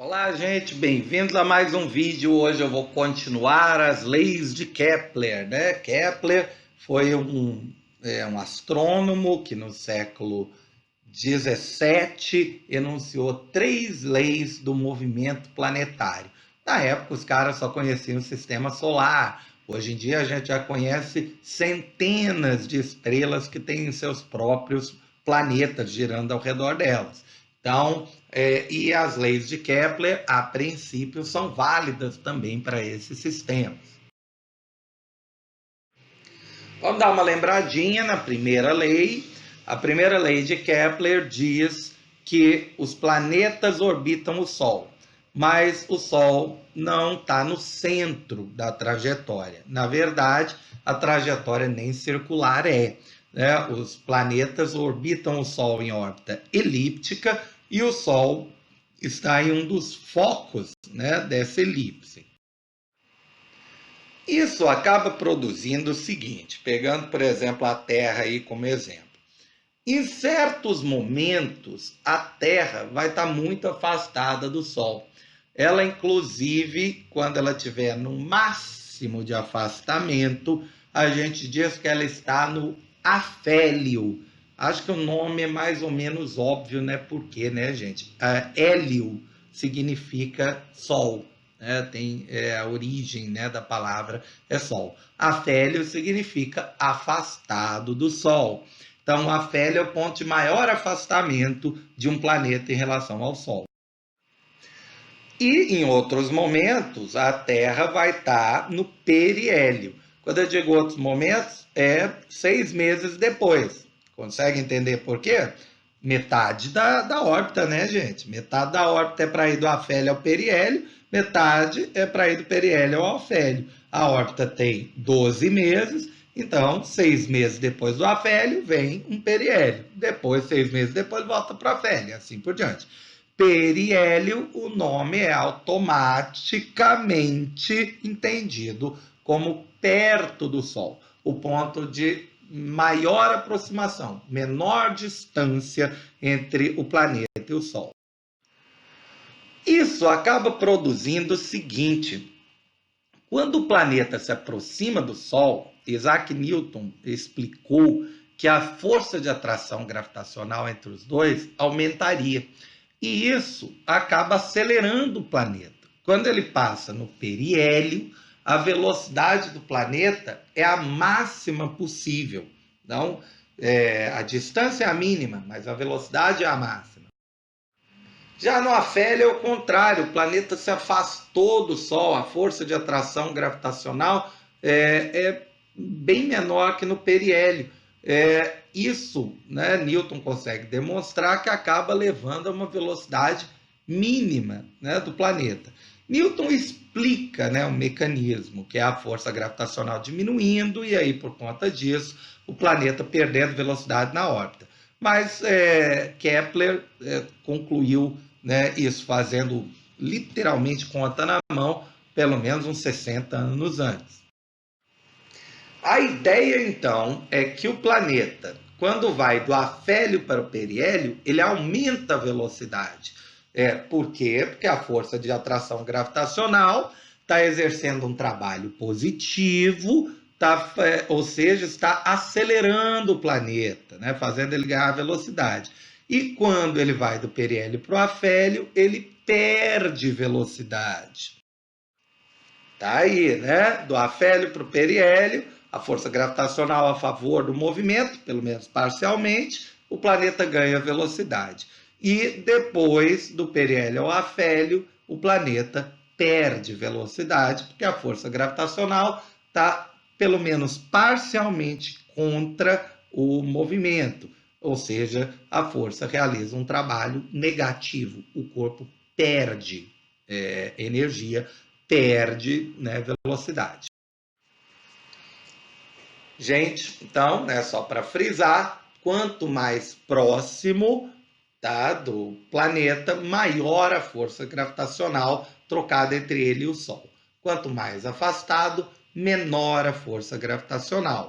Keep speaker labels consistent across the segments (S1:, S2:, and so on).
S1: Olá, gente, bem-vindos a mais um vídeo. Hoje eu vou continuar as leis de Kepler, né? Kepler foi um astrônomo que no século XVII enunciou 3 leis do movimento planetário. Na época, os caras só conheciam o sistema solar. Hoje em dia, a gente já conhece centenas de estrelas que têm seus próprios planetas girando ao redor delas. Então, e as leis de Kepler, a princípio, são válidas também para esses sistemas. Vamos dar uma lembradinha na primeira lei. A primeira lei de Kepler diz que os planetas orbitam o Sol, mas o Sol não está no centro da trajetória. Na verdade, a trajetória nem circular é, né? Os planetas orbitam o Sol em órbita elíptica e o Sol está em um dos focos, né, dessa elipse. Isso acaba produzindo o seguinte, pegando, por exemplo, a Terra aí como exemplo. Em certos momentos, a Terra vai estar muito afastada do Sol. Ela, inclusive, quando ela estiver no máximo de afastamento, a gente diz que ela está no afélio. Acho que o nome é mais ou menos óbvio, né? Por quê, né, gente? Hélio significa Sol. Né? Tem a origem, né, da palavra é Sol. Afélio significa afastado do Sol. Então, o afélio é o ponto de maior afastamento de um planeta em relação ao Sol. E em outros momentos, a Terra vai estar no periélio. Quando eu digo outros momentos, é 6 meses depois. Consegue entender por quê? Metade da órbita, né, gente? Metade da órbita é para ir do afélio ao periélio, metade é para ir do periélio ao afélio. A órbita tem 12 meses, então 6 meses depois do afélio vem um periélio. Depois, 6 meses depois, volta para o afélio, assim por diante. Periélio, o nome é automaticamente entendido como perto do Sol, o ponto de maior aproximação, menor distância entre o planeta e o Sol. Isso acaba produzindo o seguinte: quando o planeta se aproxima do Sol, Isaac Newton explicou que a força de atração gravitacional entre os dois aumentaria. E isso acaba acelerando o planeta. Quando ele passa no periélio, a velocidade do planeta é a máxima possível. Então, a distância é a mínima, mas a velocidade é a máxima. Já no afélio é o contrário, o planeta se afastou do Sol, a força de atração gravitacional é bem menor que no periélio. Isso, né, Newton consegue demonstrar que acaba levando a uma velocidade mínima, né, do planeta. Newton explica, né, o mecanismo, que é a força gravitacional diminuindo e aí, por conta disso, o planeta perdendo velocidade na órbita. Mas Kepler concluiu, né, isso fazendo literalmente conta na mão, pelo menos uns 60 anos antes. A ideia, então, é que o planeta, quando vai do afélio para o periélio, ele aumenta a velocidade. Por quê? Porque a força de atração gravitacional está exercendo um trabalho positivo, ou seja, está acelerando o planeta, né, fazendo ele ganhar velocidade. E quando ele vai do periélio para o afélio, ele perde velocidade. Tá aí, né? Do afélio para o periélio, a força gravitacional a favor do movimento, pelo menos parcialmente, o planeta ganha velocidade. E depois do periélio ao afélio, o planeta perde velocidade, porque a força gravitacional está, pelo menos parcialmente, contra o movimento. Ou seja, a força realiza um trabalho negativo. O corpo perde energia, perde, né, velocidade. Gente, então, né, só para frisar, quanto mais próximo, tá, do planeta, maior a força gravitacional trocada entre ele e o Sol. Quanto mais afastado, menor a força gravitacional.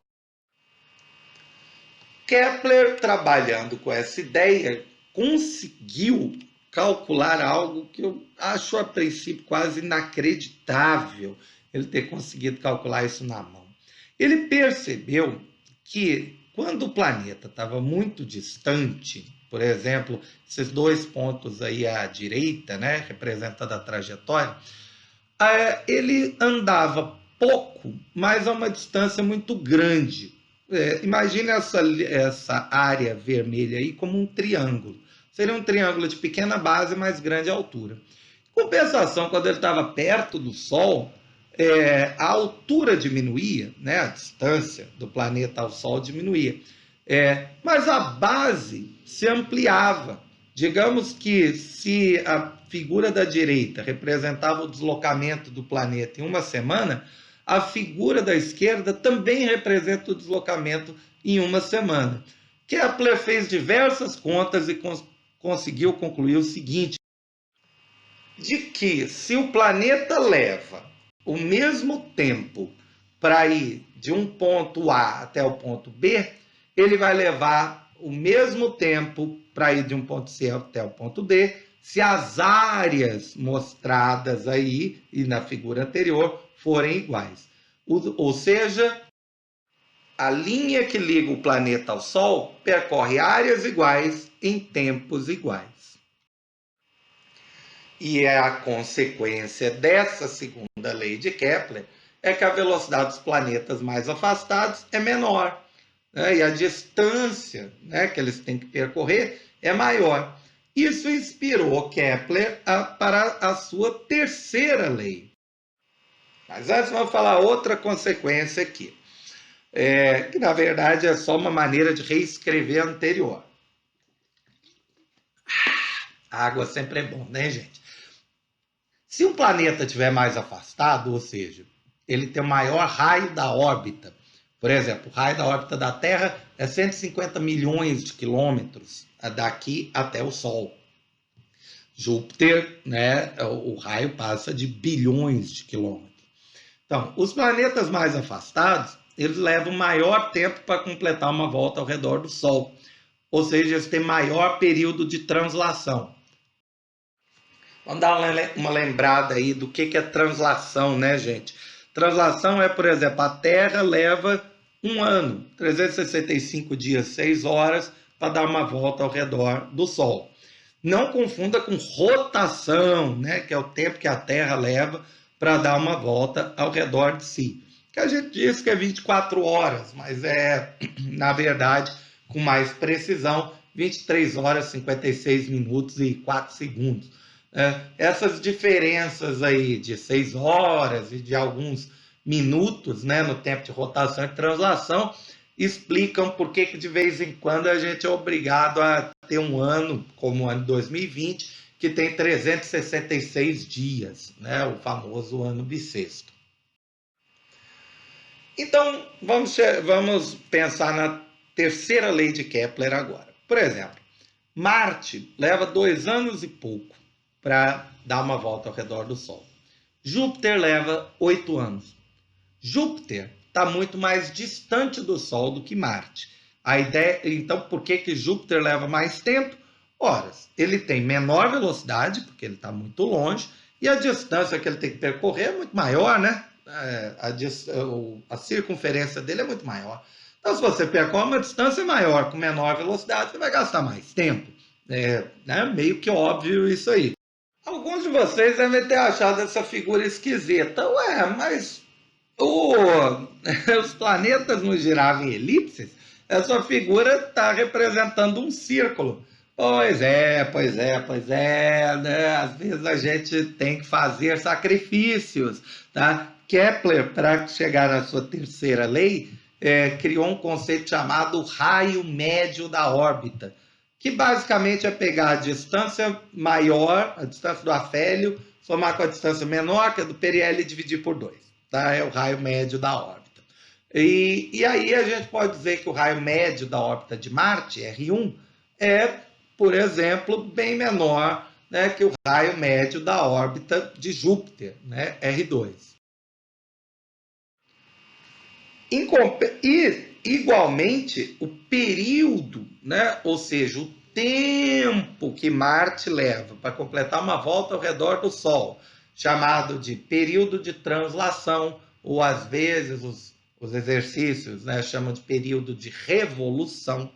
S1: Kepler, trabalhando com essa ideia, conseguiu calcular algo que eu acho a princípio quase inacreditável ele ter conseguido calcular isso na mão. Ele percebeu que quando o planeta estava muito distante, por exemplo, esses dois pontos aí à direita, né, representando a trajetória, ele andava pouco, mas a uma distância muito grande. Imagine essa área vermelha aí como um triângulo. Seria um triângulo de pequena base, mas grande altura. Em compensação, quando ele estava perto do Sol, a altura diminuía, né? A distância do planeta ao Sol diminuía. Mas a base se ampliava. Digamos que se a figura da direita representava o deslocamento do planeta em uma semana, a figura da esquerda também representa o deslocamento em uma semana. Kepler fez diversas contas e conseguiu concluir o seguinte: de que se o planeta leva o mesmo tempo para ir de um ponto A até o ponto B, ele vai levar o mesmo tempo para ir de um ponto C até o ponto D, se as áreas mostradas aí e na figura anterior forem iguais. Ou seja, a linha que liga o planeta ao Sol percorre áreas iguais em tempos iguais. E a consequência dessa segunda lei de Kepler é que a velocidade dos planetas mais afastados é menor, né? E a distância, né, que eles têm que percorrer é maior. Isso inspirou Kepler para a sua terceira lei. Mas antes vamos falar outra consequência aqui, que na verdade é só uma maneira de reescrever a anterior. A água sempre é bom, né, gente? Se um planeta estiver mais afastado, ou seja, ele tem o maior raio da órbita, por exemplo, o raio da órbita da Terra é 150 milhões de quilômetros daqui até o Sol. Júpiter, né, o raio passa de bilhões de quilômetros. Então, os planetas mais afastados, eles levam maior tempo para completar uma volta ao redor do Sol. Ou seja, eles têm maior período de translação. Vamos dar uma lembrada aí do que é translação, né, gente? Translação é, por exemplo, a Terra leva um ano, 365 dias, 6 horas, para dar uma volta ao redor do Sol. Não confunda com rotação, né, que é o tempo que a Terra leva para dar uma volta ao redor de si. Que a gente diz que é 24 horas, mas na verdade, com mais precisão, 23 horas, 56 minutos e 4 segundos. Essas diferenças aí de 6 horas e de alguns minutos, né, no tempo de rotação e translação explicam por que de vez em quando a gente é obrigado a ter um ano, como o ano de 2020, que tem 366 dias, né, o famoso ano bissexto. Então, vamos pensar na terceira lei de Kepler agora. Por exemplo, Marte leva 2 anos e pouco para dar uma volta ao redor do Sol. Júpiter leva 8 anos. Júpiter está muito mais distante do Sol do que Marte. A ideia, então, por que Júpiter leva mais tempo? Ora, ele tem menor velocidade, porque ele está muito longe, e a distância que ele tem que percorrer é muito maior, né? A circunferência dele é muito maior. Então, se você percorre uma distância maior com menor velocidade, você vai gastar mais tempo. Né? Meio que óbvio isso aí. Alguns de vocês devem ter achado essa figura esquisita. Mas os planetas não giravam em elipses? Essa figura está representando um círculo. Pois é, né? Às vezes a gente tem que fazer sacrifícios, tá? Kepler, para chegar na sua terceira lei, criou um conceito chamado raio médio da órbita, que basicamente é pegar a distância maior, a distância do afélio, somar com a distância menor, que é do periélio, e dividir por 2. Tá? É o raio médio da órbita. E aí a gente pode dizer que o raio médio da órbita de Marte, R1, é, por exemplo, bem menor, né, que o raio médio da órbita de Júpiter, né, R2. E, igualmente, o período, né, ou seja, o tempo que Marte leva para completar uma volta ao redor do Sol, chamado de período de translação, ou às vezes os exercícios, né, chamam de período de revolução.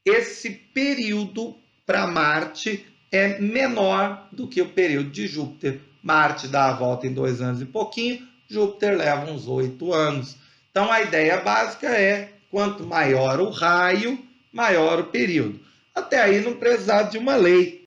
S1: Esse período para Marte é menor do que o período de Júpiter. Marte dá a volta em 2 anos e pouquinho, Júpiter leva uns 8 anos. Então a ideia básica é, quanto maior o raio, maior o período. Até aí não precisava de uma lei.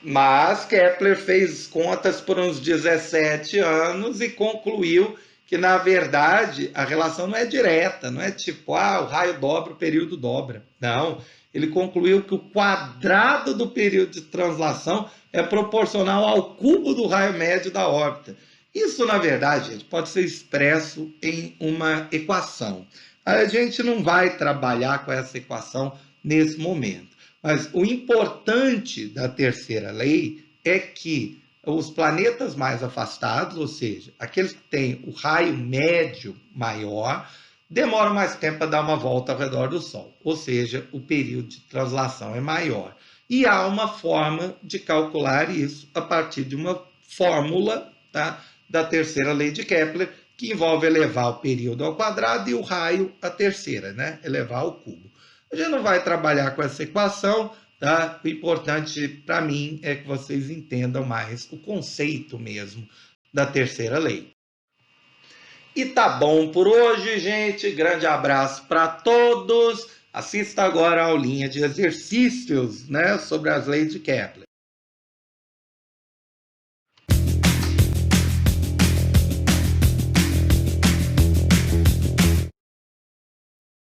S1: Mas Kepler fez contas por uns 17 anos e concluiu que, na verdade, a relação não é direta, não é tipo, o raio dobra, o período dobra. Não, ele concluiu que o quadrado do período de translação é proporcional ao cubo do raio médio da órbita. Isso, na verdade, gente, pode ser expresso em uma equação. A gente não vai trabalhar com essa equação nesse momento. Mas o importante da terceira lei é que os planetas mais afastados, ou seja, aqueles que têm o raio médio maior, demoram mais tempo para dar uma volta ao redor do Sol, ou seja, o período de translação é maior. E há uma forma de calcular isso a partir de uma fórmula, tá, da terceira lei de Kepler, que envolve elevar o período ao quadrado e o raio à terceira, né, elevar ao cubo. A gente não vai trabalhar com essa equação, tá? O importante para mim é que vocês entendam mais o conceito mesmo da terceira lei. E tá bom por hoje, gente. Grande abraço para todos. Assista agora a aulinha de exercícios, né, sobre as leis de Kepler.